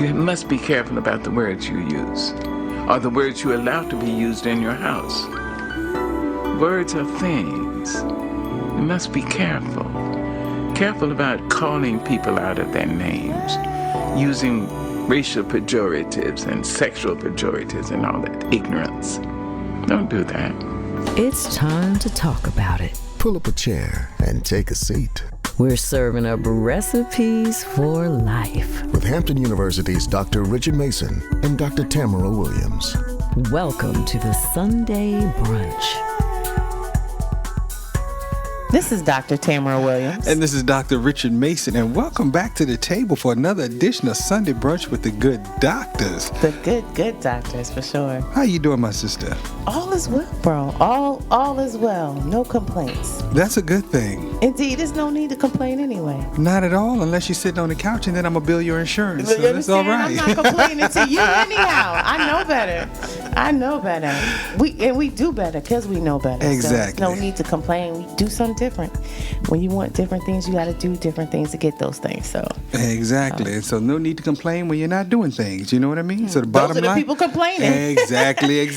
You must be careful about the words you use, or the words you allow to be used in your house. Words are things. You must be careful. Careful about calling people out of their names, using racial pejoratives and sexual pejoratives and all that ignorance. Don't do that. It's time to talk about it. Pull up a chair and take a seat. We're serving up recipes for life. With Hampton University's Dr. Richard Mason and Dr. Tamara Williams. Welcome to the Sunday Brunch. This is Dr. Tamara Williams. And this is Dr. Richard Mason. And welcome back to the table for another edition of Sunday Brunch with the Good Doctors. The good doctors, for sure. How you doing, my sister? All is well, bro. All is well. No complaints. That's a good thing. Indeed, there's no need to complain anyway. Not at all, unless you're sitting on the couch and then I'm going to bill your insurance. So that's all right. I'm not complaining to you anyhow. I know better. We do better because we know better. Exactly. So there's no need to complain. We do something different. When you want different things, you got to do different things to get those things. So exactly. So no need to complain when you're not doing things. You know what I mean? So the bottom those are the line, people complaining. Exactly.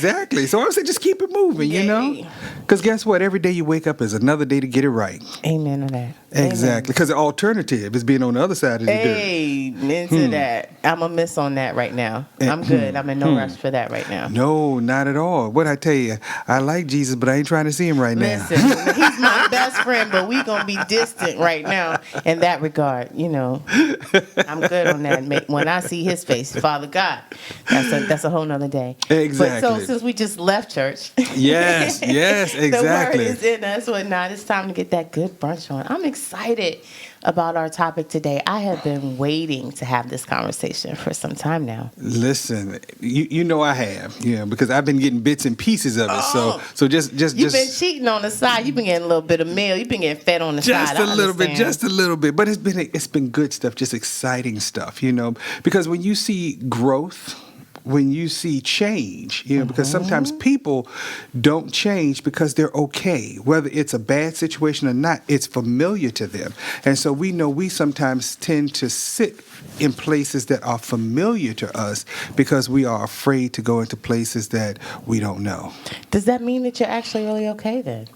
So I would say just keep it moving. You know, because guess what? Every day you wake up is another day to get it right. Amen to that. Exactly. Because the alternative is being on the other side of the dirt. Amen to that. I'm a miss on that right now. I'm good. I'm in no rush for that right now. No, not at all. What I tell you, I like Jesus, but I ain't trying to see him right now. Listen, he's my best friend, but we gonna be distant right now in that regard. You know, I'm good on that. When I see his face, Father God, that's a whole nother day. Exactly. But so since we just left church, yes, exactly. The word is in us. Whatnot. It's time to get that good brunch on. I'm excited about our topic today. I have been waiting to have this conversation for some time now. Listen, you know I have, because I've been getting bits and pieces of it. So just you've been cheating on the side. You've been getting a little bit of meal. You've been getting fed on the side. Just a little bit. But it's been good stuff, just exciting stuff, because when you see growth, when you see change, because sometimes people don't change because they're okay. Whether it's a bad situation or not, it's familiar to them. And so we know we sometimes tend to sit in places that are familiar to us because we are afraid to go into places that we don't know. Does that mean that you're actually really okay then?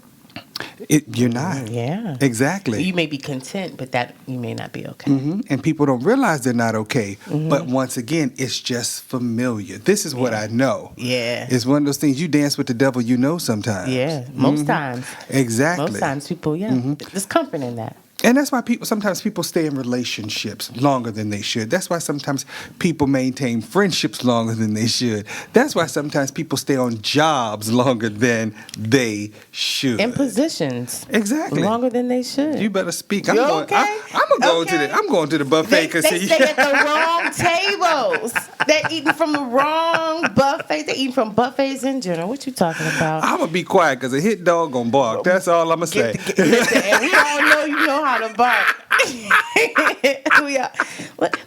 You're not. Yeah. Exactly. You may be content, but that you may not be okay. Mm-hmm. And people don't realize they're not okay. Mm-hmm. But once again, it's just familiar. This is what I know. Yeah. It's one of those things, you dance with the devil, sometimes. Yeah. Most times. Exactly. Most times people, there's comfort in that. And that's why sometimes people stay in relationships longer than they should. That's why sometimes people maintain friendships longer than they should. That's why sometimes people stay on jobs longer than they should. In positions. Exactly. Longer than they should. You better speak. I'm going to the buffet. They stay at the wrong tables. They're eating from the wrong buffet. They're eating from buffets in general. What you talking about? I'm going to be quiet because a hit dog going to bark. That's all I'm going to say. Listen, and we all know you know how to bark.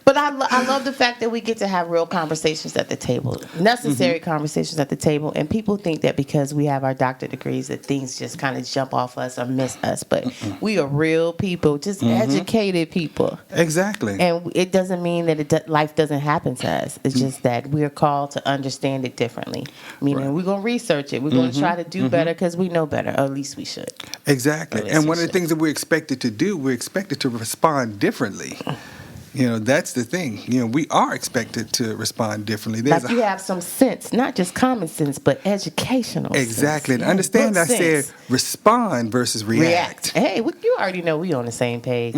But I love the fact that we get to have real conversations at the table, necessary conversations at the table, and people think that because we have our doctorate degrees that things just kind of jump off us or miss us, but we are real people, just educated people. Exactly. And it doesn't mean that life doesn't happen to us. It's just that we're called to understand it differently, meaning we're going to research it. We're going to try to do better because we know better, or at least we should. Exactly. And one of the things that we're expected to do, we're expected to respond differently. That's the thing. We are expected to respond differently. You have some sense, not just common sense, but educational exactly. sense. And understand I said respond versus react. Hey, you already know we on the same page.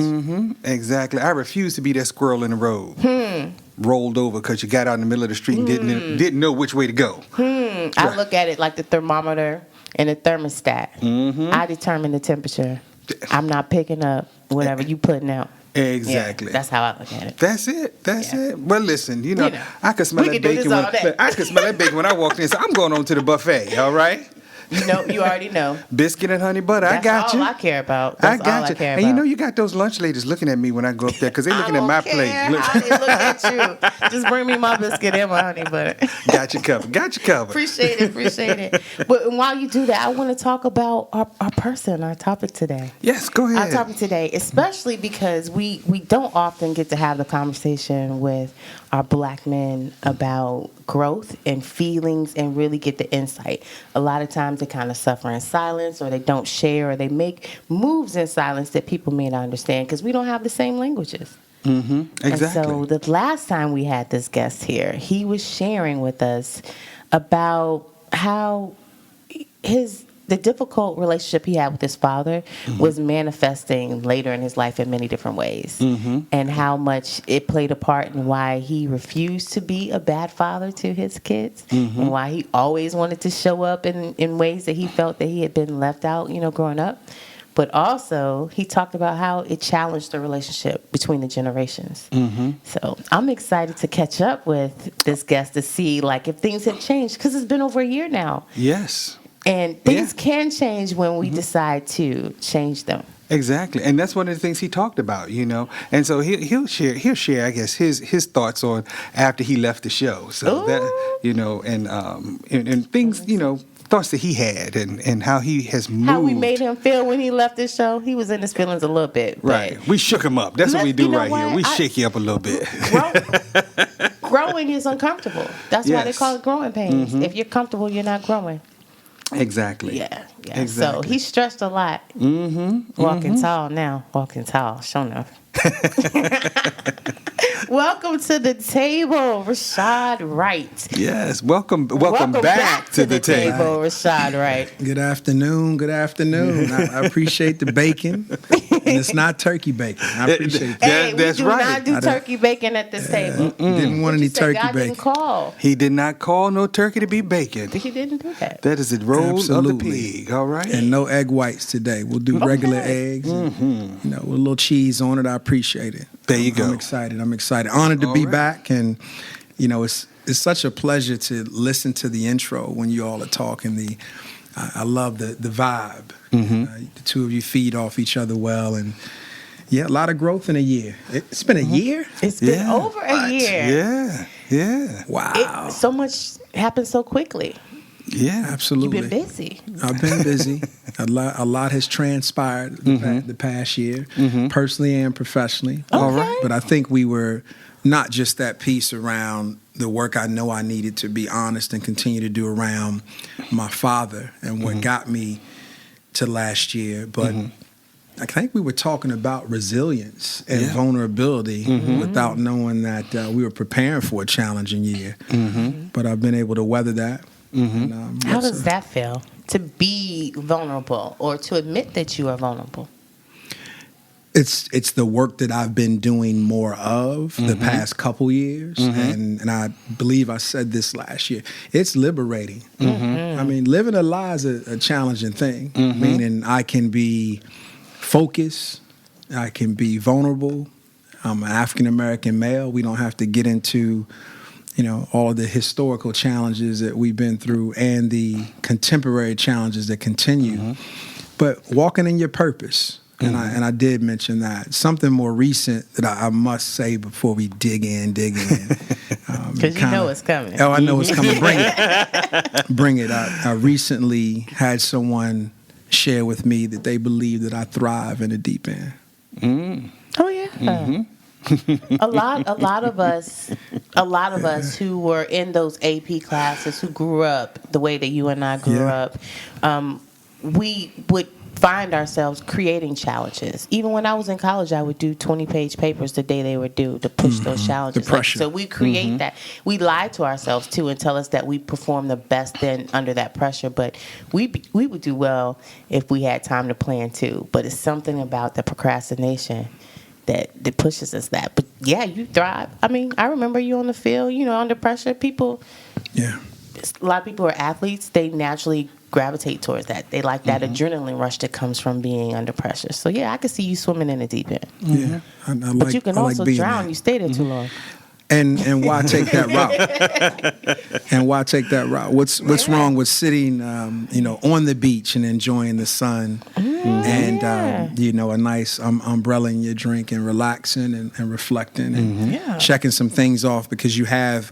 Exactly. I refuse to be that squirrel in the road. Rolled over because you got out in the middle of the street and didn't know which way to go. I look at it like the thermometer and the thermostat. I determine the temperature. I'm not picking up whatever you putting out. Exactly. Yeah, that's how I look at it. That's it. Well, listen, I could smell that bacon. I could smell that bacon when I walked in. So I'm going on to the buffet. All right. You already know. Biscuit and honey butter. That's I got all you. I care about. That's I got all you. I care And about. you know you got those lunch ladies looking at me when I go up there because they're looking at my plate. How they look at you. Just bring me my biscuit and my honey butter. Got you covered. Got you covered. Appreciate it. But while you do that, I want to talk about our person, our topic today. Yes, go ahead. Our topic today, especially because we don't often get to have the conversation with our black men about growth and feelings and really get the insight. A lot of times they kind of suffer in silence, or they don't share, or they make moves in silence that people may not understand because we don't have the same languages. Exactly. And so the last time we had this guest here, he was sharing with us about how the difficult relationship he had with his father was manifesting later in his life in many different ways, and how much it played a part in why he refused to be a bad father to his kids, and why he always wanted to show up in ways that he felt that he had been left out, growing up. But also, he talked about how it challenged the relationship between the generations. So I'm excited to catch up with this guest to see if things have changed, because it's been over a year now. Yes. And things can change when we decide to change them. Exactly, and that's one of the things he talked about, And so he'll share, I guess, his thoughts on after he left the show. So that and things, thoughts that he had and how he has moved. How we made him feel when he left the show. He was in his feelings a little bit. Right, we shook him up. That's what we do here. We shake you up a little bit. Growing is uncomfortable. That's why they call it growing pains. If you're comfortable, you're not growing. Exactly. Yeah. Exactly. So he stressed a lot. Walking tall now. Walking tall. Sure enough. Welcome to the table, Rashard Wright. Yes. Welcome back to the table, Rashard Wright. Good afternoon. I appreciate the bacon. And it's not turkey bacon. I appreciate that. Hey, that's we do right. not do turkey bacon at this table. Didn't want any turkey God bacon. didn't call. He did not call no turkey to be bacon. He didn't do that. That is the role Absolutely. of the pig, all right? And no egg whites today. We'll do regular eggs. And, with a little cheese on it. I appreciate it. There you go. I'm excited. Honored to be back. And, it's such a pleasure to listen to the intro when you all are talking. I love the vibe. The two of you feed off each other well. And, a lot of growth in a year. It's been a year? It's been over a year. Yeah. Wow. So much happened so quickly. Yeah. Absolutely. You've been busy. I've been busy. A lot has transpired the past year, personally and professionally. All right. But I think we were not just that piece around the work I know I needed to be honest and continue to do around my father and what got me to last year, but I think we were talking about resilience and vulnerability without knowing that we were preparing for a challenging year. But I've been able to weather that. And, How does that feel, to be vulnerable or to admit that you are vulnerable? It's the work that I've been doing more of the past couple years, and I believe I said this last year. It's liberating. I mean, living a lie is a challenging thing, meaning I can be focused, I can be vulnerable. I'm an African-American male. We don't have to get into all of the historical challenges that we've been through and the contemporary challenges that continue. But walking in your purpose, and I did mention that. Something more recent that I must say before we dig in. Because you know it's coming. Oh, I know it's coming. Bring it. I recently had someone share with me that they believe that I thrive in the deep end. Oh, yeah. a lot of us who were in those AP classes, who grew up the way that you and I grew up, we would find ourselves creating challenges. Even when I was in college, I would do 20-page papers the day they were due to push those challenges. The pressure. So we create that. We lie to ourselves too and tell us that we perform the best then under that pressure. But we would do well if we had time to plan too. But it's something about the procrastination that pushes us that. But yeah, you thrive. I mean, I remember you on the field, under pressure. People, a lot of people are athletes. They naturally gravitate towards that. They like that adrenaline rush that comes from being under pressure. So yeah, I could see you swimming in the deep end. Yeah, But you can also drown. You stay there too long. And why take that route? And why take that route? What's wrong with sitting, on the beach and enjoying the sun, and a nice umbrella in your drink and relaxing and reflecting and checking some things off because you have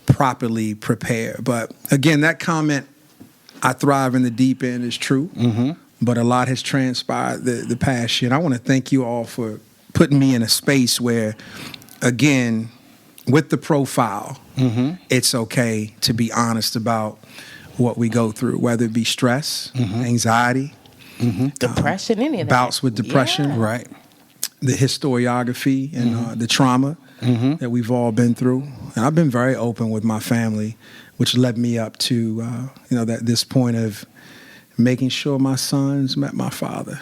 properly prepared. But again, that comment, "I thrive in the deep end," is true. But a lot has transpired the past year, and I want to thank you all for putting me in a space where, again, with the profile, it's okay to be honest about what we go through, whether it be stress, anxiety, depression, any of that. Bouts with depression, right? The historiography and the trauma that we've all been through. And I've been very open with my family, which led me up to this point of making sure my sons met my father.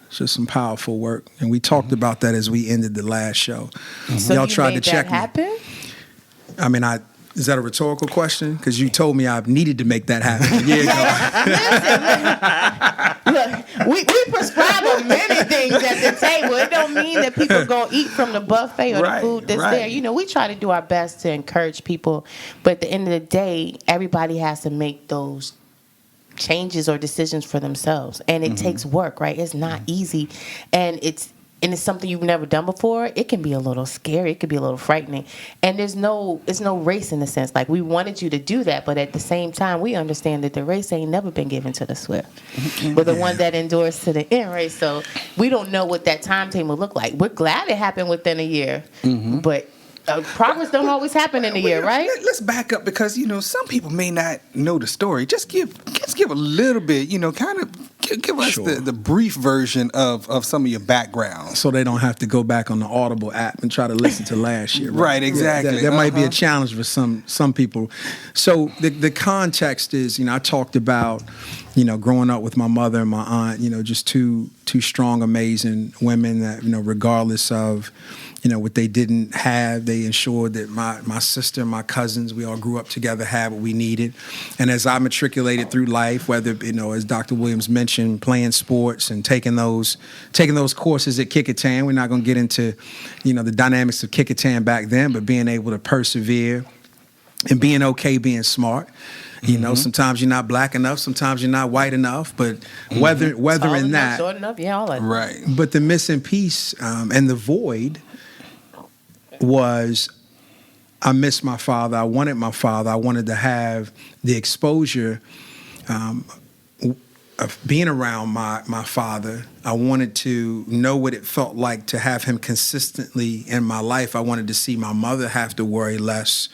It's just some powerful work, and we talked about that as we ended the last show. So y'all you tried made to check that happen? me. I mean, is that a rhetorical question? Because you told me I needed to make that happen a year ago. Look, we prescribe many things at the table. It don't mean that people gonna eat from the buffet or the food that's there. We try to do our best to encourage people, but at the end of the day, everybody has to make those changes or decisions for themselves, and it takes work, right? It's not easy, and it's something you've never done before. It can be a little scary, it could be a little frightening, and it's no race in the sense. Like, we wanted you to do that, but at the same time, we understand that the race ain't never been given to the swift, but the one that endures to the end, right? So we don't know what that timetable look like. We're glad it happened within a year, but progress don't always happen in a year, right? Let's back up, because some people may not know the story. Just give a little bit, kind of give us the brief version of some of your background, so they don't have to go back on the Audible app and try to listen to last year. Right, exactly. That might be a challenge for some people. So the context is, I talked about, growing up with my mother and my aunt, just two strong, amazing women that, regardless of what they didn't have, they ensured that my sister and my cousins, we all grew up together, had what we needed. And as I matriculated through life, whether, as Dr. Williams mentioned, playing sports and taking those courses at Kickintan, we're not going to get into, the dynamics of Kickintan back then, but being able to persevere and being okay, being smart. Sometimes you're not black enough, sometimes you're not white enough, but whether in that, short enough, all that. Right. But the missing piece and the void was, I missed my father. I wanted my father. I wanted to have the exposure of being around my father. I wanted to know what it felt like to have him consistently in my life. I wanted to see my mother have to worry less.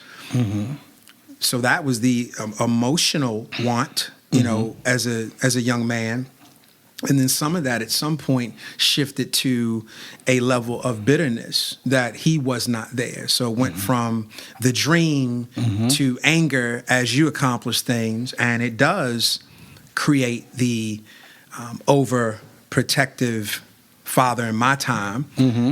So that was the emotional want, as a young man. And then some of that at some point shifted to a level of bitterness that he was not there. So it went from the dream to anger as you accomplish things. And it does create the overprotective father in my time,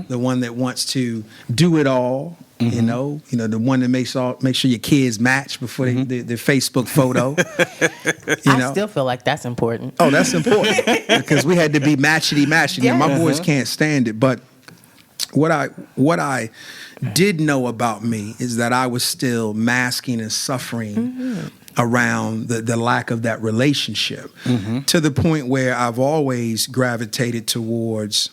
the one that wants to do it all. The one that make sure your kids match before the Facebook photo. I still feel like that's important. Oh, that's important because we had to be matchity. Yes. And my boys can't stand it. But what I did know about me is that I was still masking and suffering around the lack of that relationship, to the point where I've always gravitated towards,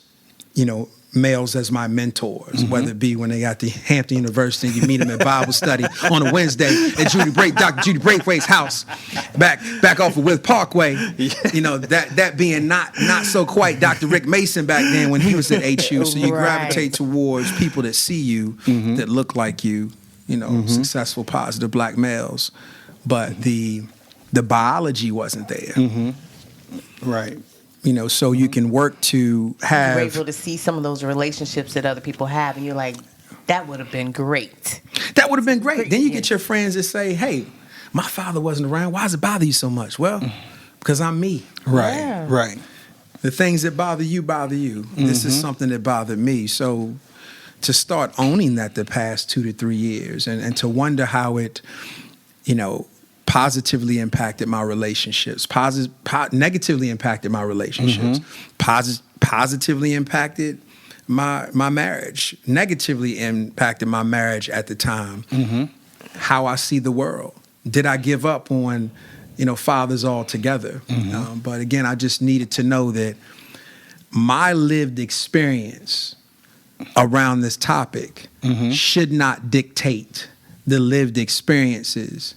males as my mentors, whether it be when they got the Hampton University, you meet them at Bible study on a Wednesday at Dr. Judy Braithwaite's house, back off of With Parkway. That being not so quite Dr. Rick Mason back then when he was at HU. So you gravitate towards people that see you, that look like you, successful, positive black males, but the biology wasn't there. Right. So you can work to have... You're able to see some of those relationships that other people have, and you're like, that would have been great. That would have been great. Then you get your friends that say, hey, my father wasn't around. Why does it bother you so much? Well, because I'm me. Right, Yeah. right. The things that bother you, bother you. This is something that bothered me. So to start owning that the past 2 to 3 years and to wonder how it, positively impacted my relationships, negatively impacted my relationships, positively impacted my marriage, negatively impacted my marriage at the time. How I see the world. Did I give up on, fathers altogether? But again, I just needed to know that my lived experience around this topic should not dictate the lived experiences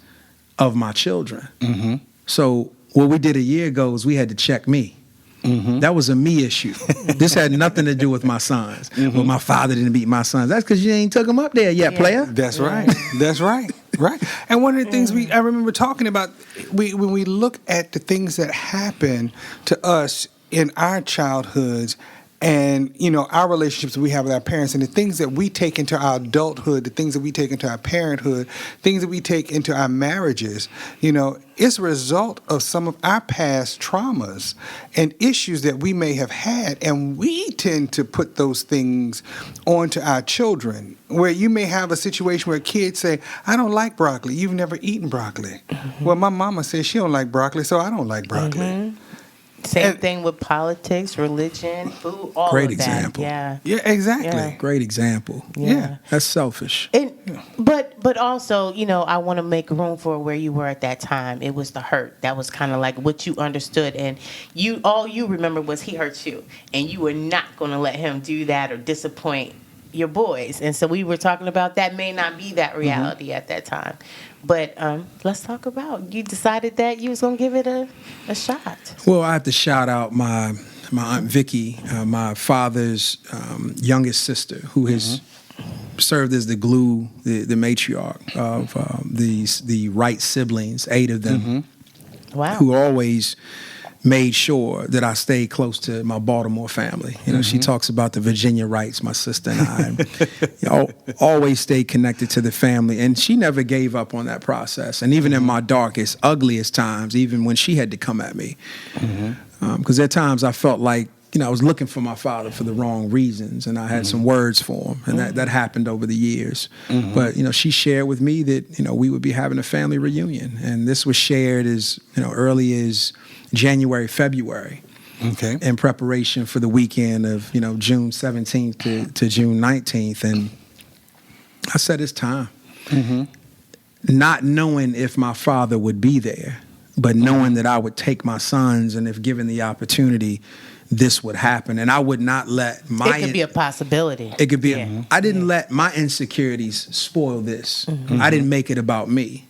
of my children. So what we did a year ago is we had to check me. That was a me issue. This had nothing to do with my sons. Well, my father didn't beat my sons. That's because you ain't took them up there yet, player. That's right. That's right. Right. And one of the things I remember talking about, when we look at the things that happen to us in our childhoods, and our relationships we have with our parents, and the things that we take into our adulthood, the things that we take into our parenthood, things that we take into our marriages, it's a result of some of our past traumas and issues that we may have had, and we tend to put those things onto our children. Where you may have a situation where kids say, "I don't like broccoli. You've never eaten broccoli." Well, my mama says she don't like broccoli, so I don't like broccoli. Same thing with politics, religion, food, all Great of that. example. Yeah, exactly. Yeah. Great example. Yeah. That's selfish. But also, I want to make room for where you were at that time. It was the hurt. That was kind of like what you understood, and all you remember was he hurt you, and you were not going to let him do that or disappoint your boys. And so we were talking about that may not be that reality at that time. But let's talk about, you decided that you was going to give it a shot. Well, I have to shout out my Aunt Vicky, my father's youngest sister, who has served as the glue, the matriarch of the Wright siblings, 8 of them, Wow. who always made sure that I stayed close to my Baltimore family. She talks about the Virginia Wrights, my sister and I, and, always stayed connected to the family. And she never gave up on that process. And even in my darkest, ugliest times, even when she had to come at me, because at times I felt like, I was looking for my father for the wrong reasons, and I had some words for him, and that happened over the years. But, she shared with me that, we would be having a family reunion, and this was shared as, early as January, February, in preparation for the weekend of, June 17th to June 19th. And I said, it's time. Not knowing if my father would be there, but knowing that I would take my sons, and if given the opportunity, this would happen. And I would not let It could be a possibility. It could be. I didn't let my insecurities spoil this. I didn't make it about me.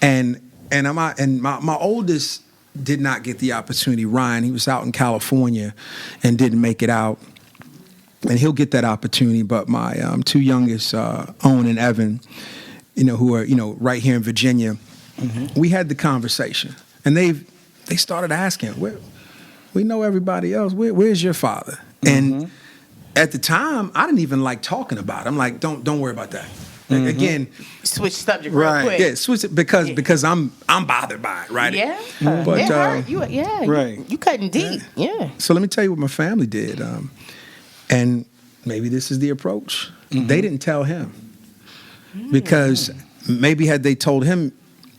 And my oldest did not get the opportunity. Ryan, he was out in California and didn't make it out. And he'll get that opportunity. But my 2 youngest, Owen and Evan, who are, right here in Virginia, we had the conversation. And they started asking, we know everybody else. Where's your father? And at the time, I didn't even like talking about it. I'm like, don't worry about that. Like, again, Switch subject real quick. yeah, switch it because I'm bothered by it, right? Yeah, But, it hurt. right. You cutting deep. Yeah. So let me tell you what my family did, and maybe this is the approach. They didn't tell him because maybe had they told him,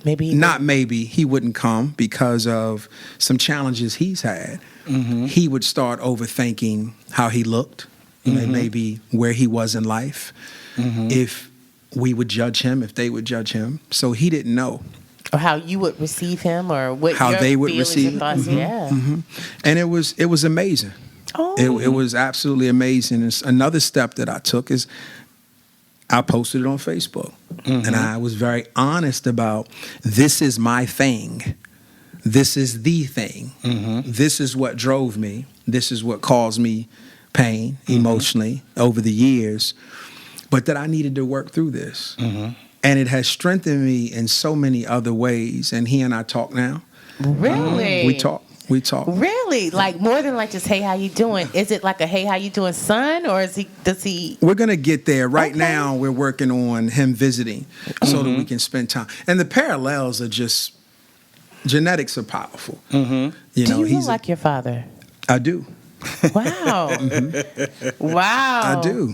he wouldn't come because of some challenges he's had. He would start overthinking how he looked, maybe where he was in life, if we would judge him, if they would judge him. So he didn't know. Or how you would receive him, or what How your they would feelings receive and thoughts. And it was amazing. Oh. It was absolutely amazing. It's another step that I took is I posted it on Facebook. And I was very honest about, this is my thing. This is the thing. This is what drove me. This is what caused me pain emotionally over the years. But that I needed to work through this. And it has strengthened me in so many other ways. And he and I talk now. Really? We talk. Really? Like more than like just, hey, how you doing? Is it like a, hey, how you doing, son? Or does he? We're going to get there. Right now, we're working on him visiting so that we can spend time. And the parallels are just, genetics are powerful. Do you look like your father? I do. Wow. Wow. I do.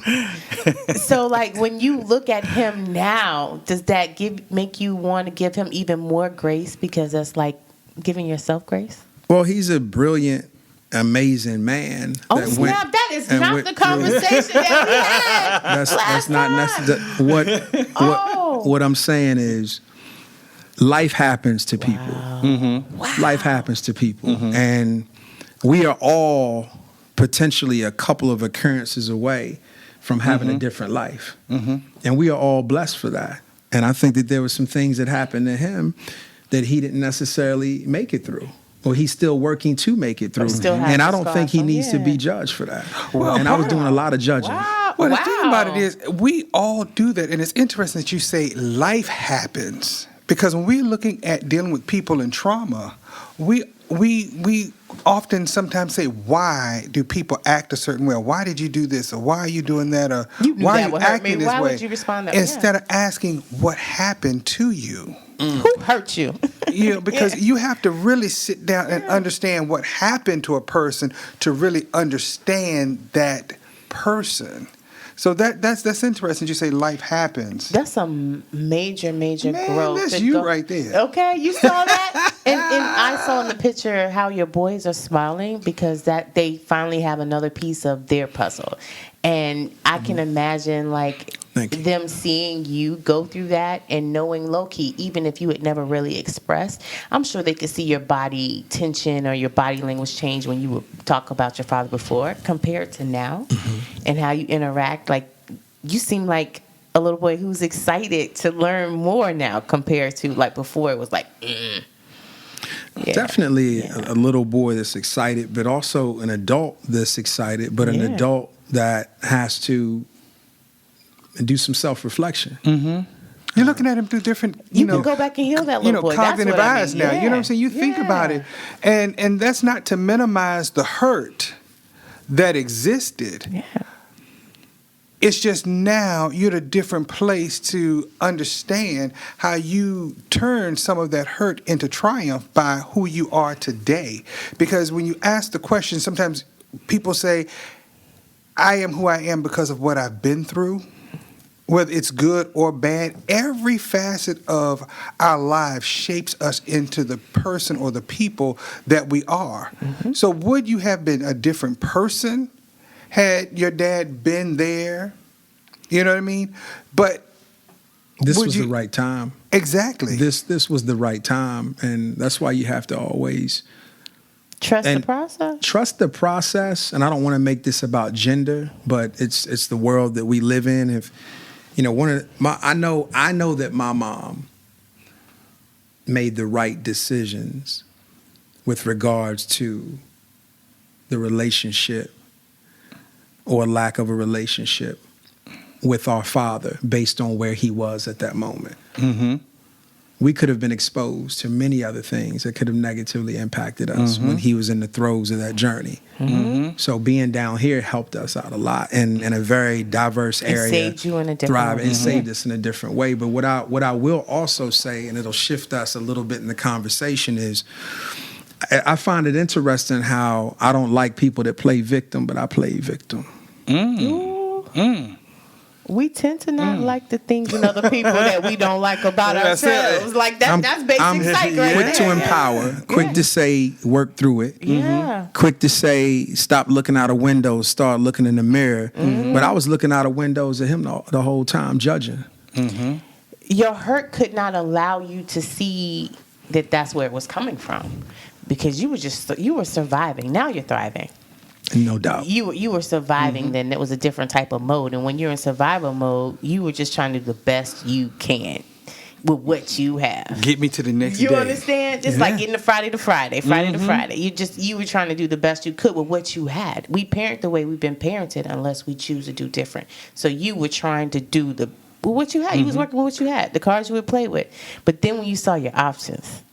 So like when you look at him now, does that make you want to give him even more grace, because that's like giving yourself grace? Well, he's a brilliant amazing man. Oh snap! That is not the conversation that we had. That's not necessary. What I'm saying is, life happens to people. Wow. Life happens to people, and we are all potentially a couple of occurrences away from having a different life, and we are all blessed for that. And I think that there were some things that happened to him that he didn't necessarily make it through. Or he's still working to make it through. And I don't think he needs to be judged for that. And I was doing a lot of judging. Well, the thing about it is, we all do that. And it's interesting that you say life happens. Because when we're looking at dealing with people in trauma, we often sometimes say, why do people act a certain way? Or why did you do this? Or why are you doing that? Or why are you acting this way? Why would you respond that way? Instead of asking what happened to you. Who hurt you? Because you have to really sit down and understand what happened to a person to really understand that person. So that's interesting. You say life happens. That's some major growth. That's you right there. Okay, you saw that, and I saw in the picture how your boys are smiling because that they finally have another piece of their puzzle, and I can imagine them seeing you go through that and knowing low key, even if you had never really expressed, I'm sure they could see your body tension or your body language change when you would talk about your father before compared to now, and how you interact. Like you seem like a little boy who's excited to learn more now compared to like before. It was like, Yeah. Definitely a little boy that's excited, but also an adult that's excited, but an adult that has to do some self-reflection. You're looking at him through different, you can go back and heal that little boy. cognitive eyes now. Yeah. You know what I'm saying? You think about it, and that's not to minimize the hurt that existed. Yeah. It's just now you're at a different place to understand how you turn some of that hurt into triumph by who you are today. Because when you ask the question, sometimes people say, I am who I am because of what I've been through. Whether it's good or bad, every facet of our lives shapes us into the person or the people that we are. So would you have been a different person had your dad been there? You know what I mean? But this was the right time. Exactly. This was the right time, and that's why you have to always trust the process. Trust the process, and I don't want to make this about gender, but it's the world that we live in. If I know that my mom made the right decisions with regards to the relationship or lack of a relationship with our father based on where he was at that moment. We could have been exposed to many other things that could have negatively impacted us when he was in the throes of that journey. So being down here helped us out a lot in a very diverse area. It saved you in a different way. It saved us in a different way. But what I will also say, and it'll shift us a little bit in the conversation, is I find it interesting how I don't like people that play victim, but I play victim. We tend to not like the things in other people that we don't like about ourselves. Like that's basic psych right there. Quick to empower, quick to say work through it. Quick to say stop looking out of windows, start looking in the mirror. But I was looking out of windows at him the whole time, judging. Your hurt could not allow you to see that that's where it was coming from, because you were surviving. Now you're thriving. No doubt. You were surviving then. It was a different type of mode. And when you're in survival mode, you were just trying to do the best you can with what you have. Get me to the next day. You understand? Just like getting to Friday to Friday. You were trying to do the best you could with what you had. We parent the way we've been parented unless we choose to do different. So you were trying to do what you had. You was working with what you had, the cards you would play with. But then when you saw your options,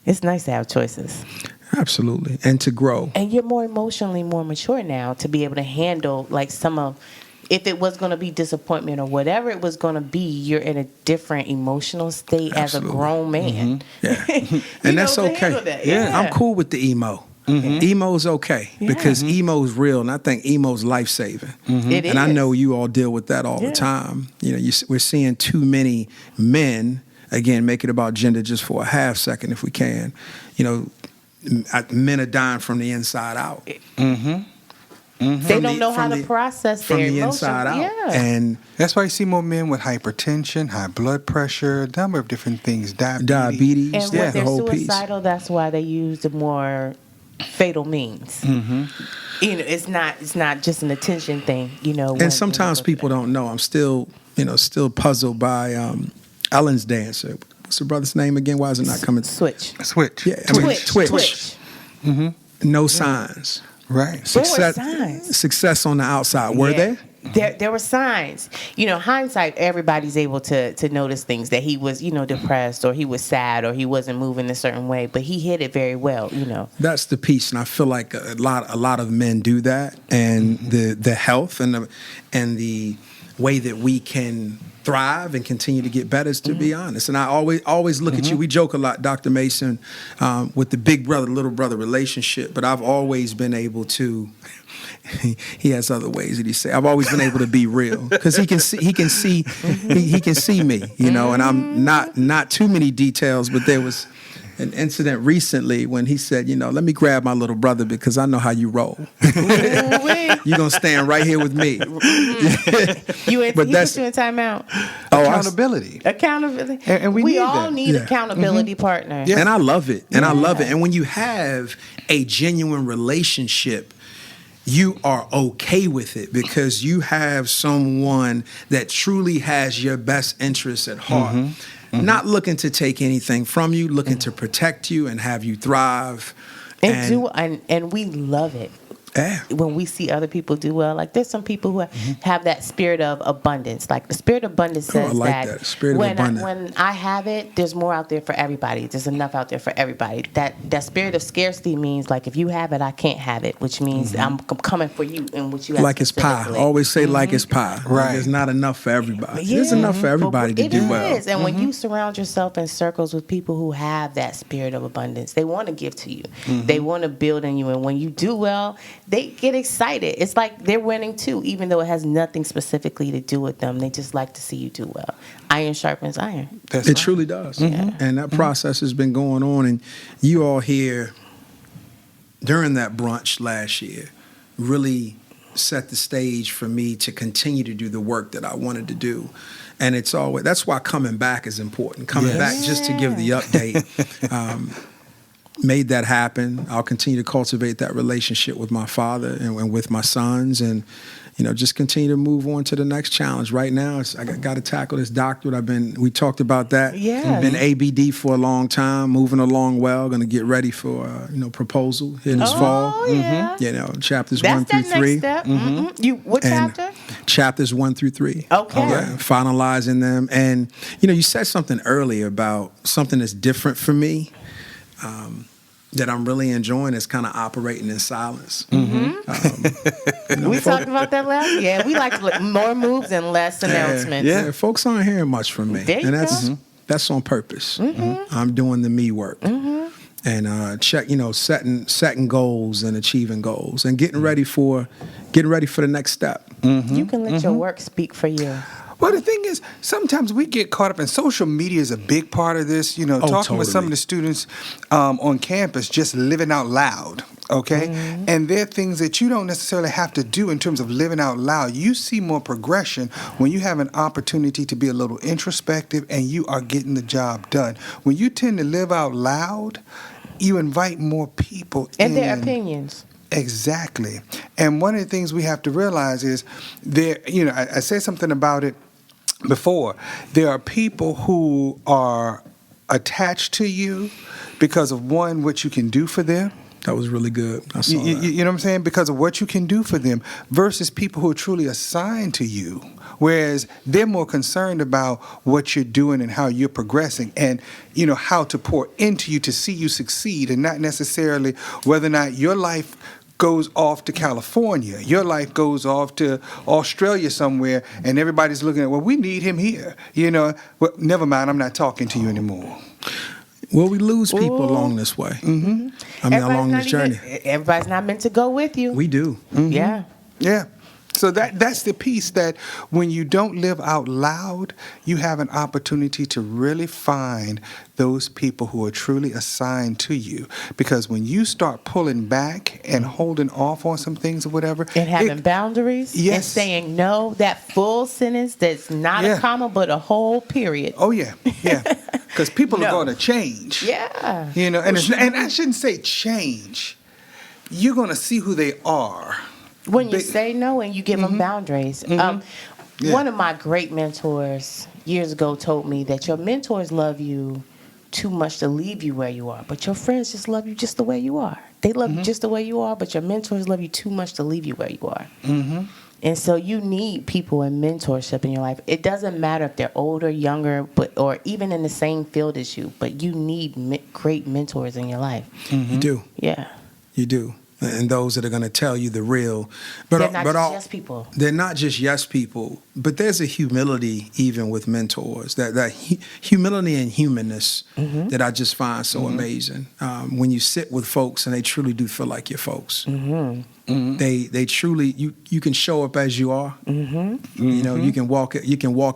it's nice to have choices. Absolutely. And to grow. And you're more emotionally more mature now to be able to handle like if it was going to be disappointment or whatever it was going to be, you're in a different emotional state as a grown man. Yeah. And that's okay. That. Yeah. I'm cool with the emo. Emo's okay because emo's real, and I think emo's life-saving. It is. And I know you all deal with that all the time. We're seeing too many men, again, make it about gender just for a half second if we can, men are dying from the inside out. They don't know how to process from their the emotions. inside out. Yeah. And That's why you see more men with hypertension, high blood pressure, a number of different things, diabetes, And when the they're whole piece. suicidal, that's why they use the more fatal means. You know, it's not just an attention thing. You know, And sometimes people don't know. I'm still puzzled by Ellen's dancer. What's the brother's name again? Why is it not coming? Switch. Yeah, I mean, Twitch. No signs. Right. There were signs. Success on the outside. Were Yeah. they? There were signs. You know, hindsight, everybody's able to notice things that he was, depressed or he was sad or he wasn't moving a certain way, but he hid it very well, That's the piece, and I feel like a lot of men do that, and the health and the way that we can thrive and continue to get better is to be honest. And I always look at you. We joke a lot, Dr. Mason, with the big brother, little brother relationship, but I've always been able to. He has other ways that he say. I've always been able to be real because he can see me, and I'm not too many details, but there was an incident recently when he said, let me grab my little brother because I know how you roll. You're going to stand right here with me. He put you in timeout. Accountability. And we need all that. need accountability partners. And I love it. And I love it. And when you have a genuine relationship, you are okay with it because you have someone that truly has your best interests at heart. Not looking to take anything from you, looking to protect you and have you thrive. And we love it. Yeah. When we see other people do well, like there's some people who have that spirit of abundance. Like the spirit of abundance says I like that. Spirit of abundance. When I have it, there's more out there for everybody. There's enough out there for everybody. That spirit of scarcity means like if you have it, I can't have it, which means I'm coming for you and what you have. Like it's pie. Always say like it's pie. Right. There's not enough for everybody. Yeah. There's enough for everybody to do well. It is. And when you surround yourself in circles with people who have that spirit of abundance, they want to give to you. They want to build in you. And when you do well, they get excited. It's like they're winning too, even though it has nothing specifically to do with them. They just like to see you do well. Iron sharpens iron. It truly does. And that process has been going on. And you all here during that brunch last year really set the stage for me to continue to do the work that I wanted to do. And that's why coming back is important. Coming back just to give the update. Made that happen. I'll continue to cultivate that relationship with my father and with my sons, and just continue to move on to the next challenge. Right now, I got to tackle this doctorate. We talked about that. Yeah. Been ABD for a long time, moving along well. Going to get ready for proposal here this fall. Yeah. Chapters That's 1 through 3. Next step. What chapter? Chapters 1 through 3. Okay. Finalizing them, and you said something earlier about something that's different for me. That I'm really enjoying is kind of operating in silence. We talked about that last. Yeah, we like more moves and less announcements. Yeah, folks aren't hearing much from me, There you and that's on purpose. I'm doing the me work, and setting goals and achieving goals, and getting ready for the next step. You can let your work speak for you. Well, the thing is, sometimes we get caught up, and social media is a big part of this. Talking with some of the students on campus, just living out loud, okay? And there are things that you don't necessarily have to do in terms of living out loud. You see more progression when you have an opportunity to be a little introspective and you are getting the job done. When you tend to live out loud, you invite more people And in. their opinions. Exactly. And one of the things we have to realize is I said something about it before. There are people who are attached to you because of what you can do for them. That was really good. I saw that. You know what I'm saying? Because of what you can do for them versus people who are truly assigned to you. Whereas they're more concerned about what you're doing and how you're progressing and, how to pour into you to see you succeed, and not necessarily whether or not your life goes off to California, your life goes off to Australia somewhere, and everybody's looking at, well, we need him here. Well, never mind, I'm not talking to you anymore. Well, we lose people along this way. Along this journey. Everybody's not meant to go with you. We do. Yeah. Yeah. So that's the piece that when you don't live out loud, you have an opportunity to really find those people who are truly assigned to you. Because when you start pulling back and holding off on some things or whatever. And having boundaries. Yes. And saying no, that full sentence that's not a comma but a whole period. Oh, yeah. Yeah. Because people are going to change. Yeah. You know, and I shouldn't say change. You're going to see who they are. When you say no and you give them boundaries. One of my great mentors years ago told me that your mentors love you too much to leave you where you are, but your friends just love you just the way you are. They love you just the way you are, but your mentors love you too much to leave you where you are. And so you need people and mentorship in your life. It doesn't matter if they're older, younger, or even in the same field as you, but you need great mentors in your life. You do. Yeah. You do. And those that are going to tell you the real. But, They're not just yes people. They're not just yes people, but there's a humility even with mentors, that humility and humanness that I just find so amazing. When you sit with folks and they truly do feel like your folks. They truly, you can show up as you are. You know, you can walk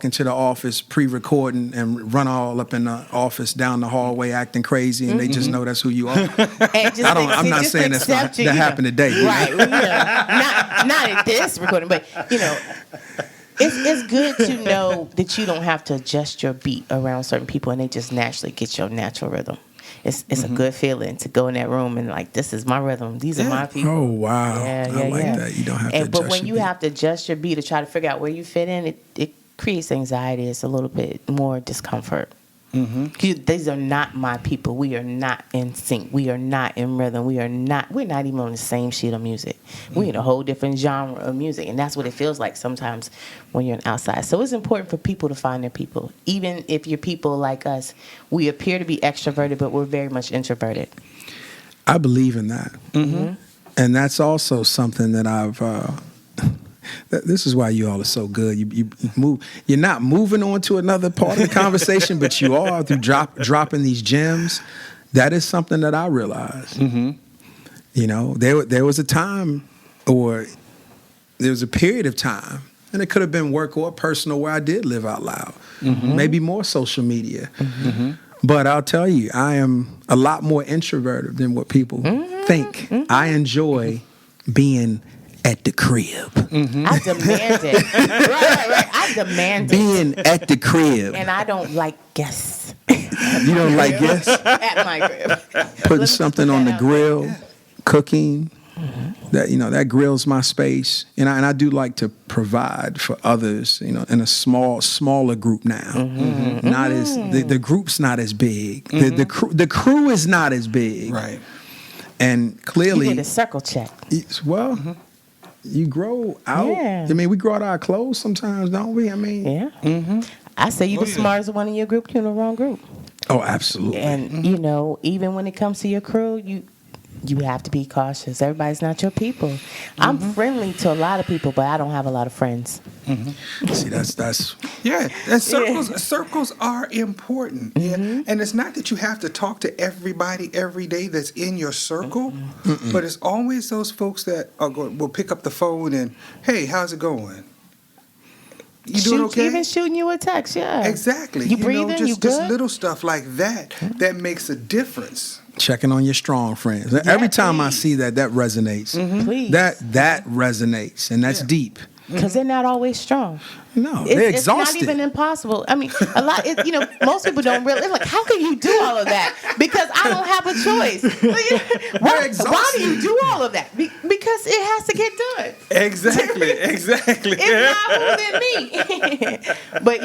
into the office pre-recording and run all up in the office down the hallway acting crazy, and they just know that's who you are. I'm not saying that happened today. Right. Not at this recording, but you know, it's good to know that you don't have to adjust your beat around certain people, and they just naturally get your natural rhythm. It's a good feeling to go in that room and like, this is my rhythm. These are my people. Oh wow! Yeah, I like that. You don't have to adjust but when your you beat. have to adjust your beat to try to figure out where you fit in, it creates anxiety. It's a little bit more discomfort. These are not my people. We are not in sync. We are not in rhythm. We're not even on the same sheet of music. We're in a whole different genre of music, and that's what it feels like sometimes when you're outside. So it's important for people to find their people. Even if you're people like us, we appear to be extroverted, but we're very much introverted. I believe in that, and that's also something that I've. This is why you all are so good. You move. You're not moving on to another part of the conversation, but you are through dropping these gems. That is something that I realized. You know, there was a time, or there was a period of time, and it could have been work or personal, where I did live out loud. Maybe more social media. But I'll tell you, I am a lot more introverted than what people think. I enjoy being at the crib. I demand it. Right. I demand being at the crib. And I don't like guests. You don't like guests? At my crib. Putting something on the grill, cooking. That grills my space. And I do like to provide for others, in a smaller group now. Not as the group's not as big. The crew is not as big. Right. And clearly, you get a circle check. Well, you grow out. Yeah. I mean, we grow out our clothes sometimes, don't we? I mean, yeah. I say you're the smartest one in your group. You're in the wrong group. Oh, absolutely. And even when it comes to your crew, you have to be cautious. Everybody's not your people. I'm friendly to a lot of people, but I don't have a lot of friends. See, that's yeah. And circles are important. Yeah. And it's not that you have to talk to everybody every day that's in your circle, but it's always those folks that will pick up the phone and, hey, how's it going? You doing okay? Even shooting you a text, yeah. Exactly. You breathing? You good? Just little stuff like that makes a difference. Checking on your strong friends. Every time I see that resonates. Please. That resonates, and that's deep. Because they're not always strong. No, they're exhausted. It's not even impossible. I mean, a lot. Most people don't realize. Like, how can you do all of that? Because I don't have a choice. Why do you do all of that? Because it has to get done. Exactly. It's not more than me. But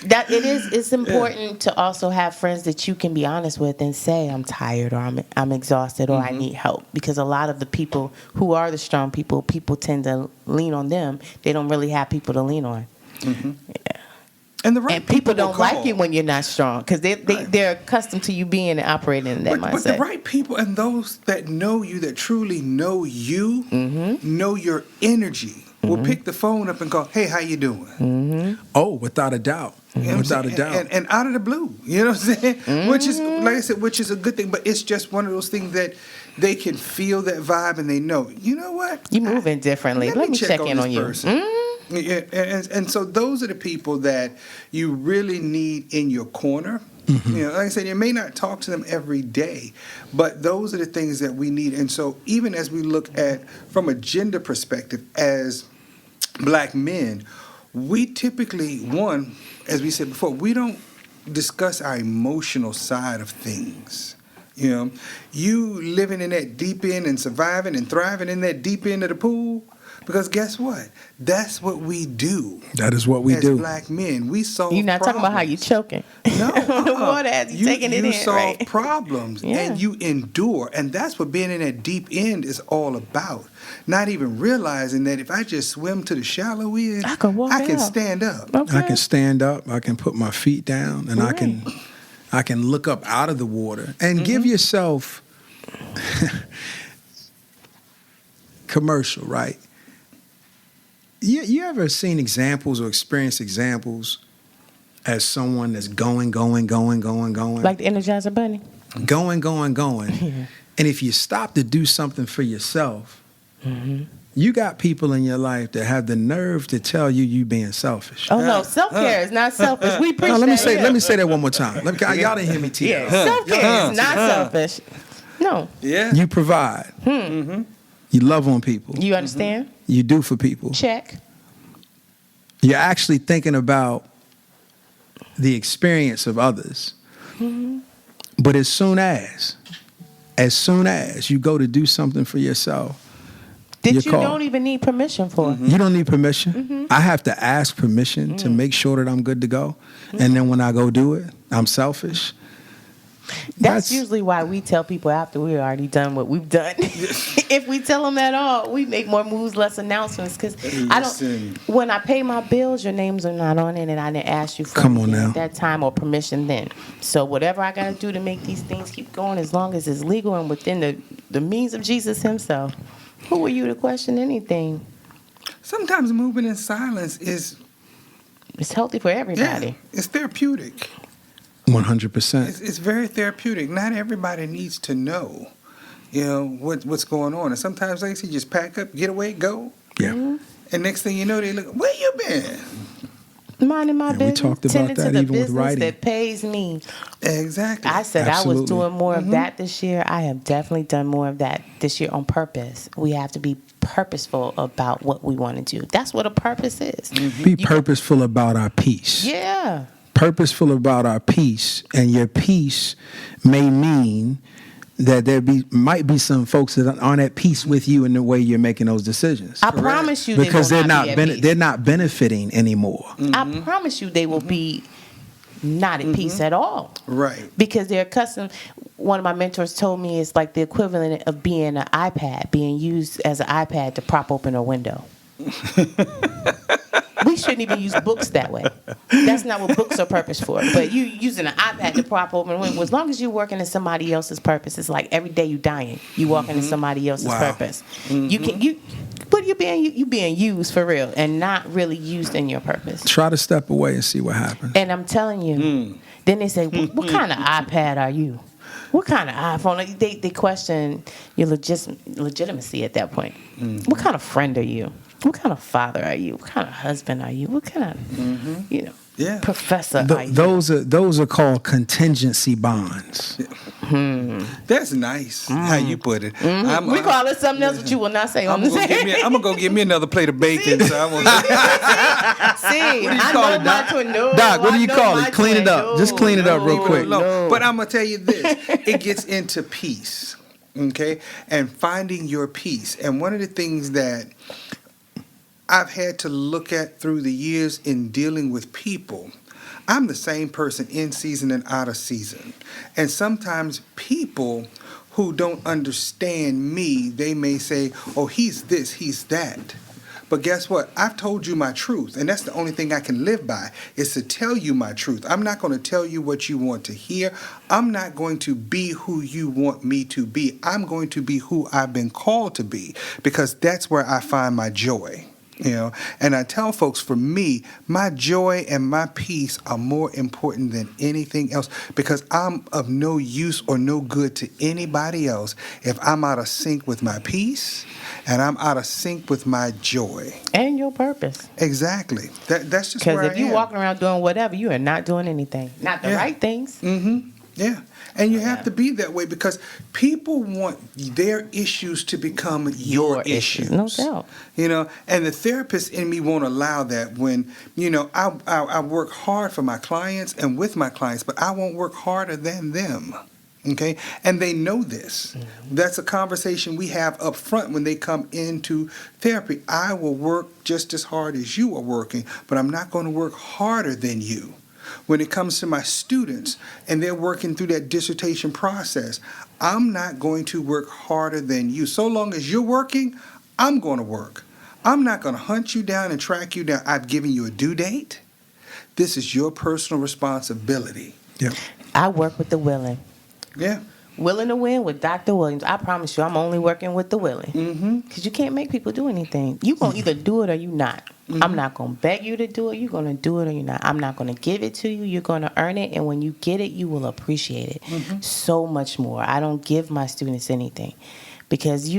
that it's important to also have friends that you can be honest with and say, I'm tired, or I'm exhausted, or I need help. Because a lot of the people who are the strong people tend to lean on them. They don't really have people to lean on. Yeah. And people don't like you when you're not strong, because they're accustomed to you being and operating in that mindset. But the right people and those that know you, that truly know you, know your energy. will pick the phone up and go, "Hey, how you doing?" Oh, without a doubt. You know what I'm Without a saying? doubt. And out of the blue, you know what I'm saying? Which is, like I said, which is a good thing. But it's just one of those things that they can feel that vibe and they know, you know what? You moving differently. Let me check in this on you. person. Yeah, and so those are the people that you really need in your corner. You know, like I said, you may not talk to them every day, but those are the things that we need. And so even as we look at, from a gender perspective, as black men, we typically, one, as we said before, we don't discuss our emotional side of things. You know, you living in that deep end and surviving and thriving in that deep end of the pool, because guess what? That's what we do. That is what we do. As black men, we solve You're not talking about how you problems. choking. No, The water as you taking it you in, solve right? problems Yeah. and you endure, and that's what being in that deep end is all about. Not even realizing that if I just swim to the shallow end, I can walk I can out. stand up. Okay. I can stand up, I can put my feet down, and I can look up out of the water and give yourself commercial, right? You ever seen examples or experienced examples as someone that's going? Like the Energizer Bunny. Going. And if you stop to do something for yourself, you got people in your life that have the nerve to tell you being selfish. Oh no, self-care is not selfish. We preach No, let me that. say that one more time. Y'all didn't hear me, T. Yeah, self-care is not selfish. No, Yeah. You provide. You love on people. you understand? You do for people. Check. You're actually thinking about the experience of others. But as soon as you go to do something for yourself, That you're you called. don't even need permission for. You don't need permission. I have to ask permission to make sure that I'm good to go. And then when I go do it, I'm selfish. That's usually why we tell people after we've already done what we've done. If we tell them at all, we make more moves, less announcements. Because I don't. When I pay my bills, your names are not on it, and I didn't ask you for Come on anything now. at that time or permission then. So whatever I got to do to make these things keep going, as long as it's legal and within the means of Jesus Himself. Who are you to question anything? Sometimes moving in silence is It's healthy for everybody. it's therapeutic. 100%. It's very therapeutic. Not everybody needs to know, you know, what's going on. And sometimes, like I say, just pack up, get away, go. Yeah. And next thing you know, they look, where you been? Minding my And we business, talked about tending to that the even with business writing. that pays me. Exactly. I said I Absolutely. was doing more of that this year. I have definitely done more of that this year on purpose. We have to be purposeful about what we want to do. That's what a purpose is. Be purposeful about our peace. Yeah. Purposeful about our peace. And your peace may mean that might be some folks that aren't at peace with you in the way you're making those decisions. I promise you Because they will they're not be at peace. they're not benefiting anymore. I promise you they will be not at peace at all. Right. Because they're accustomed. One of my mentors told me it's like the equivalent of being an iPad, being used as an iPad to prop open a window. We shouldn't even use books that way. That's not what books are purpose for. But you using an iPad to prop open a window, as long as you're working in somebody else's purpose, it's like every day you dying, you walking in somebody else's purpose. But you're being used for real and not really used in your purpose. Try to step away and see what happens. And I'm telling you, then they say, what kind of iPad are you? What kind of iPhone? They question your legitimacy at that point. What kind of friend are you? What kind of father are you? What kind of husband are you? What kind of, professor are you? Those are called contingency bonds. That's nice how you put it. We call it something else that you will not say on the I'm gonna go get me another plate of bacon. So I want See, What do you call it, Doc? Doc, what do you call it? Clean it up. Just clean it up real quick. No. But I'm gonna tell you this: it gets into peace, okay, and finding your peace. And one of the things that I've had to look at through the years in dealing with people, I'm the same person in season and out of season. And sometimes people who don't understand me, they may say, oh, he's this, he's that. But guess what? I've told you my truth, and that's the only thing I can live by, is to tell you my truth. I'm not going to tell you what you want to hear. I'm not going to be who you want me to be. I'm going to be who I've been called to be, because that's where I find my joy. And I tell folks, for me, my joy and my peace are more important than anything else, because I'm of no use or no good to anybody else if I'm out of sync with my peace and I'm out of sync with my joy and your purpose. Exactly. That's just because where if you're walking around doing whatever, you are not doing anything, not the right things. Yeah. And you have to be that way, because people want their issues to become your issues. No doubt. And the therapist in me won't allow that when, I work hard for my clients and with my clients, but I won't work harder than them. Okay? And they know this. Mm-hmm. That's a conversation we have up front when they come into therapy. I will work just as hard as you are working, but I'm not going to work harder than you. When it comes to my students and they're working through that dissertation process, I'm not going to work harder than you. So long as you're working, I'm going to work. I'm not going to hunt you down and track you down. I've given you a due date. This is your personal responsibility. Yeah. I work with the willing. Yeah. Willing to win with Dr. Williams. I promise you, I'm only working with the willing. Because you can't make people do anything. You're going to either do it or you're not. I'm not going to beg you to do it. You're going to do it or you're not. I'm not going to give it to you. You're going to earn it. And when you get it, you will appreciate it so much more. I don't give my students anything because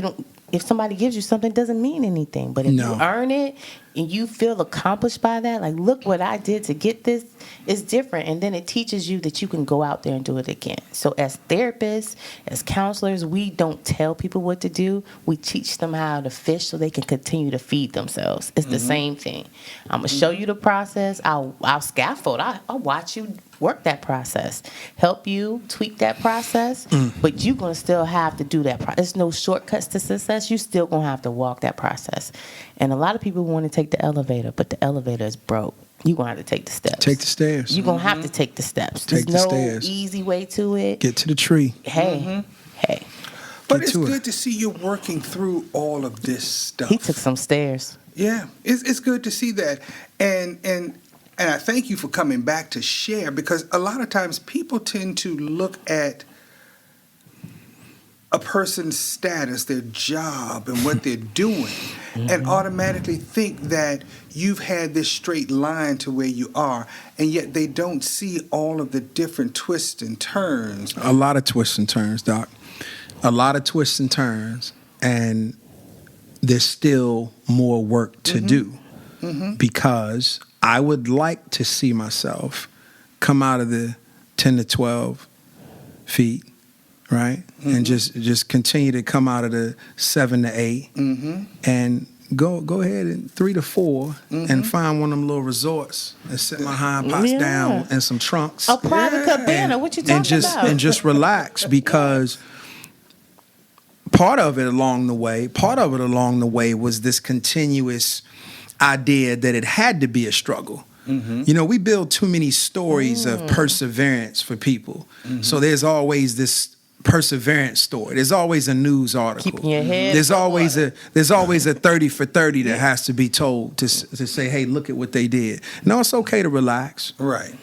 if somebody gives you something, it doesn't mean anything. But if you earn it and you feel accomplished by that, like, look what I did to get this, it's different. And then it teaches you that you can go out there and do it again. So as therapists, as counselors, we don't tell people what to do. We teach them how to fish so they can continue to feed themselves. It's the same thing. I'm going to show you the process. I'll scaffold. I'll watch you work that process, help you tweak that process, but you're going to still have to do that process. There's no shortcuts to success. You still going to have to walk that process. And a lot of people want to take the elevator, but the elevator is broke. You're going to have to take the steps. Take the stairs. You're going to have to take the steps. Take There's the no stairs. easy way to it. Get to the tree. Hey. But it's good to see you working through all of this stuff. He took some stairs. Yeah, it's good to see that. And I thank you for coming back to share, because a lot of times people tend to look at a person's status, their job, and what they're doing, and automatically think that you've had this straight line to where you are, and yet they don't see all of the different twists and turns. A lot of twists and turns, Doc. A lot of twists and turns, and there's still more work to do, because I would like to see myself come out of the 10 to 12 feet, right? And just continue to come out of the 7 to 8 and go ahead and 3 to 4 and find one of them little resorts and set my hind parts down and some trunks. A private cabana, what you talking about? And just relax, because part of it along the way was this continuous idea that it had to be a struggle. We build too many stories of perseverance for people. So there's always this perseverance story. There's always a news article. Keeping your head. There's always a 30 for 30 that has to be told to say, hey, look at what they did. No, it's okay to relax. Right.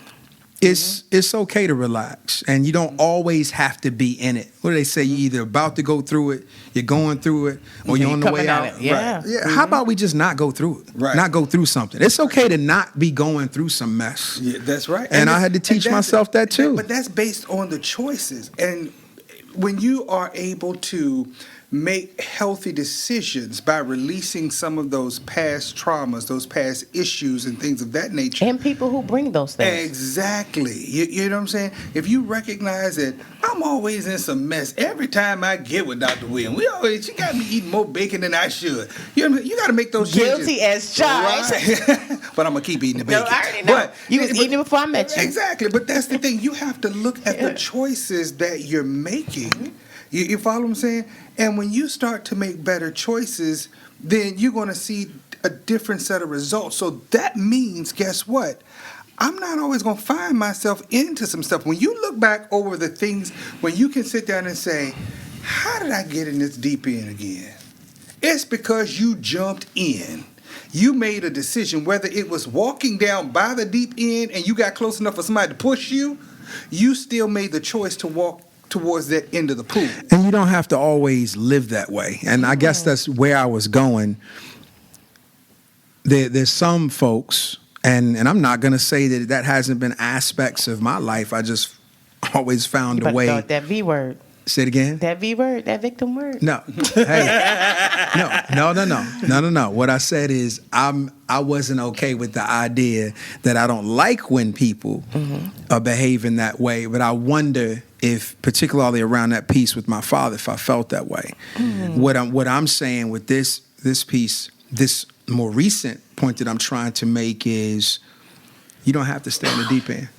It's okay to relax, and you don't always have to be in it. What do they say? You're either about to go through it, you're going through it, or you're on the way out. Yeah. Right. Yeah. How about we just not go through it? Right. Not go through something. It's okay to not be going through some mess. Yeah, that's right. And I had to teach myself that too. But that's based on the choices. And when you are able to make healthy decisions by releasing some of those past traumas, those past issues and things of that nature. And people who bring those things. Exactly. You know what I'm saying? If you recognize that I'm always in some mess every time I get with Dr. Williams, she got me eating more bacon than I should. You know what I mean? You got to make those changes. Guilty as charged. Right. But I'm going to keep eating the bacon. No, I already know. You was eating it before I met you. Exactly. But that's the thing. You have to look at the choices that you're making. You follow what I'm saying? And when you start to make better choices, then you're going to see a different set of results. So that means, guess what? I'm not always going to find myself into some stuff. When you look back over the things, when you can sit down and say, how did I get in this deep end again? It's because you jumped in. You made a decision, whether it was walking down by the deep end and you got close enough for somebody to push you, you still made the choice to walk towards that end of the pool. And you don't have to always live that way. And I guess that's where I was going. there's some folks, and I'm not going to say that hasn't been aspects of my life. I just always found You a better way. throw out that V word. Say it again. That V word, that victim word. No. Hey. No. What I said is I wasn't okay with the idea that I don't like when people are behaving that way, but I wonder if, particularly around that piece with my father, if I felt that way. What I'm saying with this piece, this more recent point that I'm trying to make is, you don't have to stay in the deep end.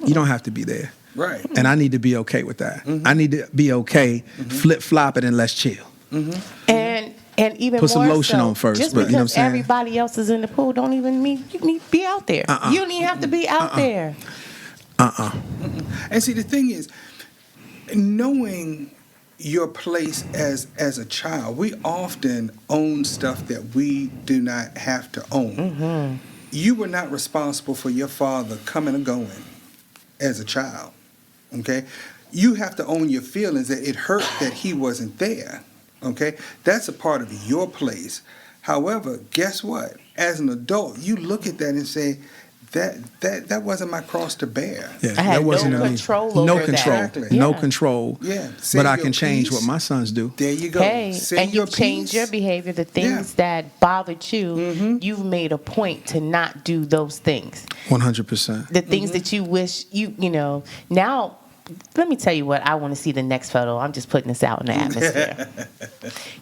You don't have to be there. Right. And I need to be okay with that. I need to be okay, flip-flop it and let's chill. And even Put some more lotion so, on first, just but you know what I'm because saying? everybody else is in the pool don't even mean you need to be out there. You don't even have to be out there. And see, the thing is, knowing your place as a child, we often own stuff that we do not have to own. You were not responsible for your father coming and going as a child. Okay? You have to own your feelings that it hurt that he wasn't there. Okay? That's a part of your place. However, guess what? As an adult, you look at that and say, that wasn't my cross to bear. Yeah, I had that wasn't no me. control over No that. control. Exactly. No Yeah. control. Yeah. But Say I your can change piece. what my sons do. There you go. Hey, Say and your you've changed piece. your behavior. The things that bothered you, you've made a point to not do those things. 100%. The things that you wish you know. Now, let me tell you what I want to see the next photo. I'm just putting this out in the atmosphere.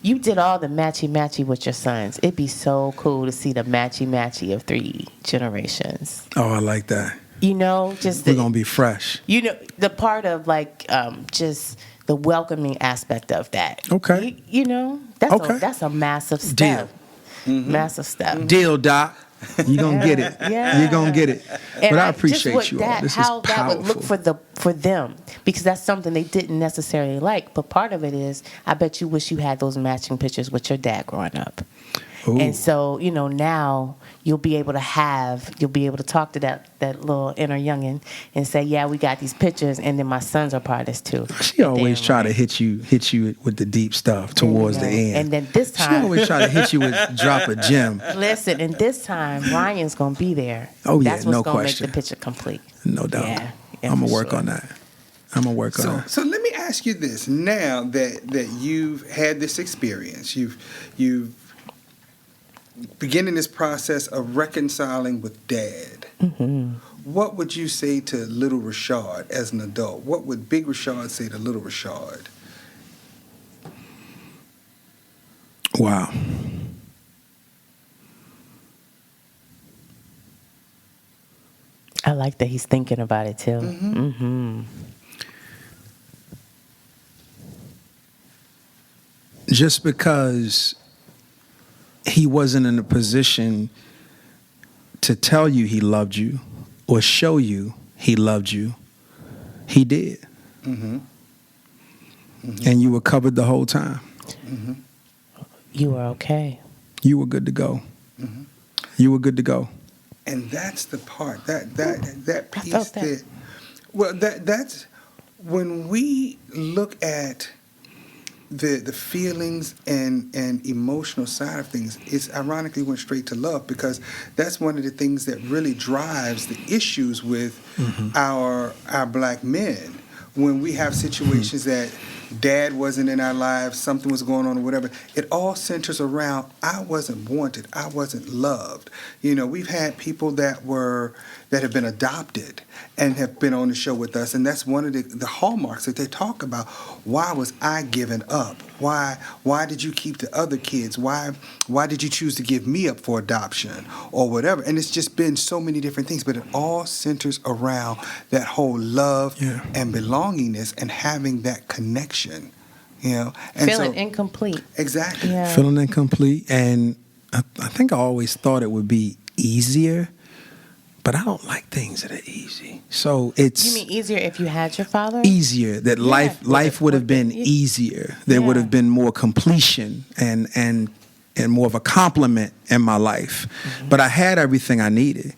You did all the matchy with your sons. It'd be so cool to see the matchy of 3 generations. Oh, I like that. You know, just We're going to be fresh. you know, the part of like just the welcoming aspect of that. Okay. You know, that's Okay. that's a massive step. Massive step. Deal, Doc. You're going to get it. Yeah. You're going to get it. And But I just appreciate what you that, all. This how is that powerful. would look for them, because that's something they didn't necessarily like. But part of it is, I bet you wish you had those matching pictures with your dad growing up. Ooh. And so, you know, now you'll be able to talk to that little inner youngin and say, yeah, we got these pictures, and then my sons are part of this too. She always Damn try right. to hit you with the deep stuff towards the end. And then this She time, always try to hit you with drop a gem. listen, and this time Ryan's gonna be there. Oh, yeah, that's what's no gonna question. make the picture complete. No doubt. Yeah, I'm going for to work sure. on that. I'm going to work on it. So let me ask you this: now that you've had this experience, you've beginning this process of reconciling with Dad. What would you say to little Rashard as an adult? What would big Rashard say to little Rashard? Wow. I like that he's thinking about it too. Just because he wasn't in a position to tell you he loved you or show you he loved you, he did. And you were covered the whole time. You are okay. You were good to go. You were good to go. And that's the part that I piece felt that. that. Well, that's when we look at the feelings and emotional side of things. It's ironically went straight to love, because that's one of the things that really drives the issues with our black men. When we have situations that Dad wasn't in our lives, something was going on or whatever, it all centers around, I wasn't wanted, I wasn't loved. You know, we've had people that have been adopted and have been on the show with us, and that's one of the hallmarks that they talk about. Why was I given up? Why did you keep the other kids? Why did you choose to give me up for adoption or whatever? And it's just been so many different things, but it all centers around that whole love and belongingness and having that connection, you know. And Feeling incomplete. Exactly. Yeah. Feeling incomplete. And I think I always thought it would be easier, but I don't like things that are easy. So it's You mean easier if you had your father? easier that life would have been easier. There would have been more completion and more of a compliment in my life. But I had everything I needed.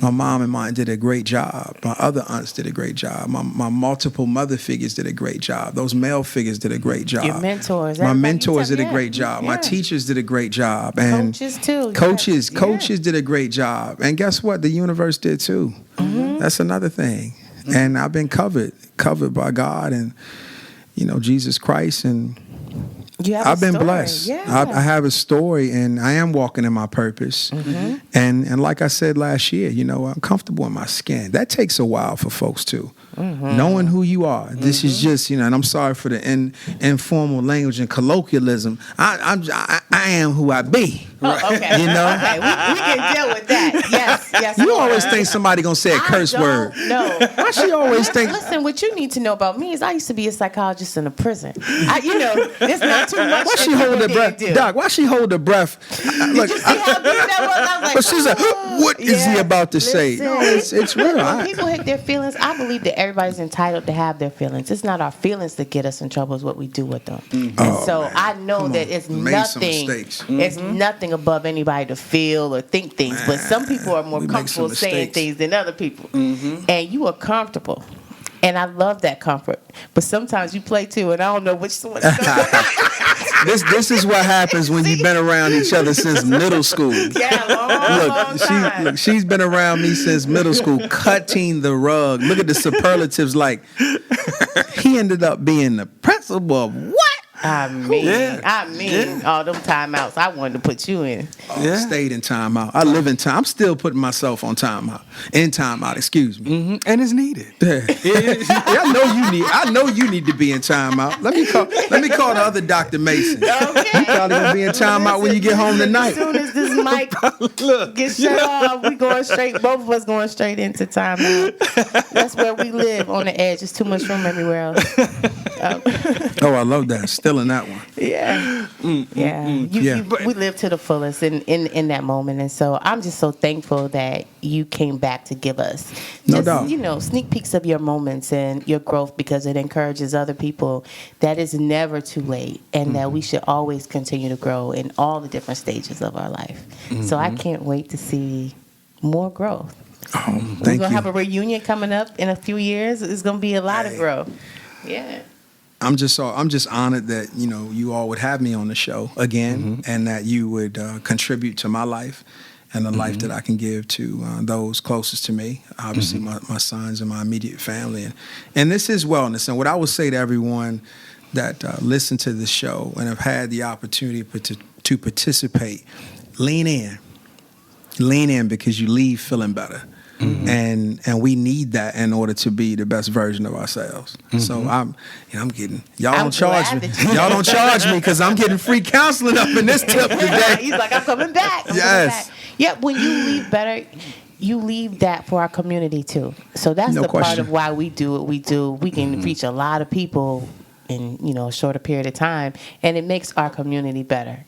My mom and mine did a great job. My other aunts did a great job. My multiple mother figures did a great job. Those male figures did a great job. Your mentors. My everybody mentors you did a tell- great job. My yeah. teachers did a great job. And Coaches too. Coaches, Yeah. coaches did a great job. And guess what? The universe did too. That's another thing. And I've been covered by God and, Jesus Christ. And You have I've a been story. blessed. Yeah. I have a story, and I am walking in my purpose. And like I said last year, I'm comfortable in my skin. That takes a while for folks too. Knowing who you are. This is just, and I'm sorry for the informal language and colloquialism. I am who I be. Oh, okay. Okay. We can deal with that. Yes. You always think somebody gonna say a curse word. No. Why she always think? Listen, what you need to know about me is I used to be a psychologist in a prison. It's not too much. Why she hold her breath, Doc? Why she hold her breath? Look, Did you see how deep that was? I was like, but she's like, what is he about to say? No, it's real. When people hit their feelings, I believe that everybody's entitled to have their feelings. It's not our feelings that get us in trouble; it's what we do with them. And so I know that it's Made some nothing. mistakes. It's nothing above anybody to feel or think things. But some people are more we make some comfortable saying mistakes. things than other people, and you are comfortable. And I love that comfort. But sometimes you play too, and I don't know which one. This is what happens when you've been around each other since middle school. Yeah, long time. She's been around me since middle school, cutting the rug. Look at the superlatives. Like he ended up being the principal of what? I mean, all them timeouts I wanted to put you in. I stayed in timeout. I live in time. I'm still putting myself on timeout. In timeout, excuse me. And it's needed. I know you need to be in timeout. Let me call the other Dr. Mason. Okay. You probably gonna be in timeout when you get home tonight. As soon as this mic gets shut off, we going straight. Both of us going straight into timeout. That's where we live, on the edge. There's too much room everywhere else. Oh, I love that. Still in that one. Yeah. We live to the fullest in that moment, and so I'm just so thankful that you came back to give us No doubt. Sneak peeks of your moments and your growth, because it encourages other people that it's never too late, and that we should always continue to grow in all the different stages of our life. So I can't wait to see more growth. Oh, We're thank gonna you. have a reunion coming up in a few years. It's gonna be a lot of growth. Yeah. I'm just honored that you all would have me on the show again, and that you would contribute to my life and the life that I can give to those closest to me. Obviously, my sons and my immediate family, and this is wellness. And what I would say to everyone that listen to this show and have had the opportunity to participate, lean in because you leave feeling better. And we need that in order to be the best version of ourselves. So I'm getting y'all I'm don't charge glad me. that you- Y'all don't charge me because I'm getting free counseling up in this tip today. He's like, I'm coming back. Yes. Yeah, when you leave better, you leave that for our community too. So that's No the part question. of why we do what we do. We can reach a lot of people in a shorter period of time, and it makes our community better.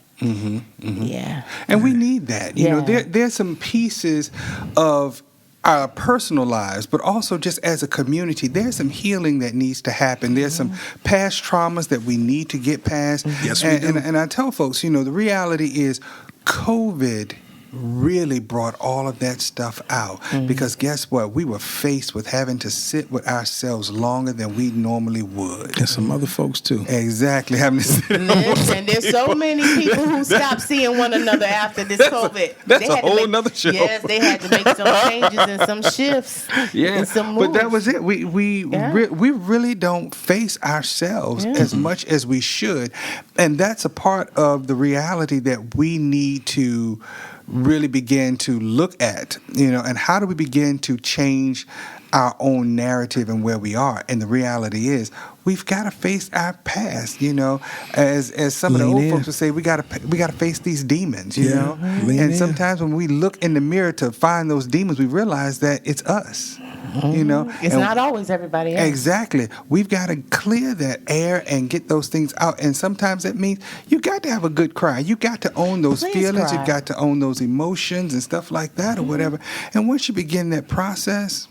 Yeah. And we need that. You know, there's some pieces of our personal lives, but also just as a community, there's some healing that needs to happen. There's some past traumas that we need to get past. Yes, we do. And I tell folks, the reality is COVID really brought all of that stuff out, because guess what? We were faced with having to sit with ourselves longer than we normally would. And some other folks too. Exactly. Having to sit Listen, there's so many people who stopped seeing one another after this COVID. that's They a had to whole make- nother show. Yes, they had to make some changes and some shifts. And some moves. But that was it. We Yeah. we really don't face ourselves as much as we should, and that's a part of the reality that we need to really begin to look at. And how do we begin to change our own narrative and where we are? And the reality is, we've got to face our past. As some of the Lean old in. folks would say, we got to face these demons. You Yeah. know, Lean and in. sometimes when we look in the mirror to find those demons, we realize that it's us. It's And- not always everybody else. Exactly. We've got to clear that air and get those things out. And sometimes that means you got to have a good cry. You got to own those Please feelings. cry. You've got to own those emotions and stuff like that, or whatever. And once you begin that process,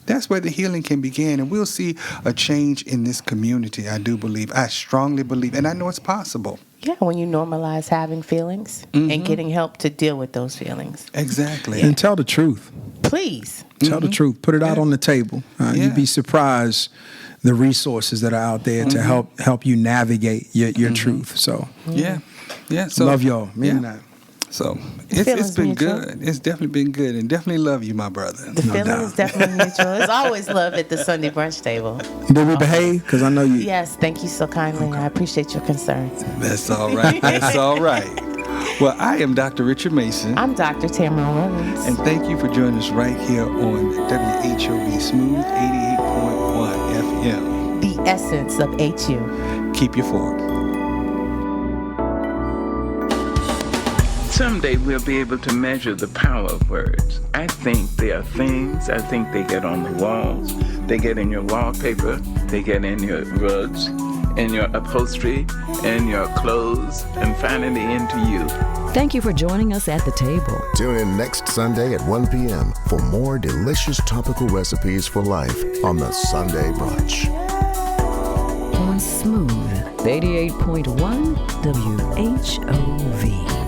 that's where the healing can begin. And we'll see a change in this community, I do believe. I strongly believe. And I know it's possible. Yeah, when you normalize having feelings and getting help to deal with those feelings. Exactly. And tell the truth. Please Please. Tell the truth. Put it out on the table. You'd be surprised the resources that are out there to help you navigate your truth. So yeah. So love y'all. Meaning that. So it's been good. It's definitely been good, and definitely love you, my brother. The feeling is definitely mutual. It's always love at the Sunday brunch table. Did we behave? Because I know you. Yes, thank you so kindly. I appreciate your concern. That's all right. That's all right. Well, I am Dr. Richard Mason. I'm Dr. Tamara Williams. And thank you for joining us right here on WHOV Smooth 88.1 FM. The essence of HU. Keep your fork. Someday we'll be able to measure the power of words. I think they are things. I think they get on the walls. They get in your wallpaper. They get in your rugs, in your upholstery, in your clothes, and finally into you. Thank you for joining us at the table. Tune in next Sunday at 1 p.m. for more delicious topical recipes for life on the Sunday Brunch. On Smooth 88.1 WHOV.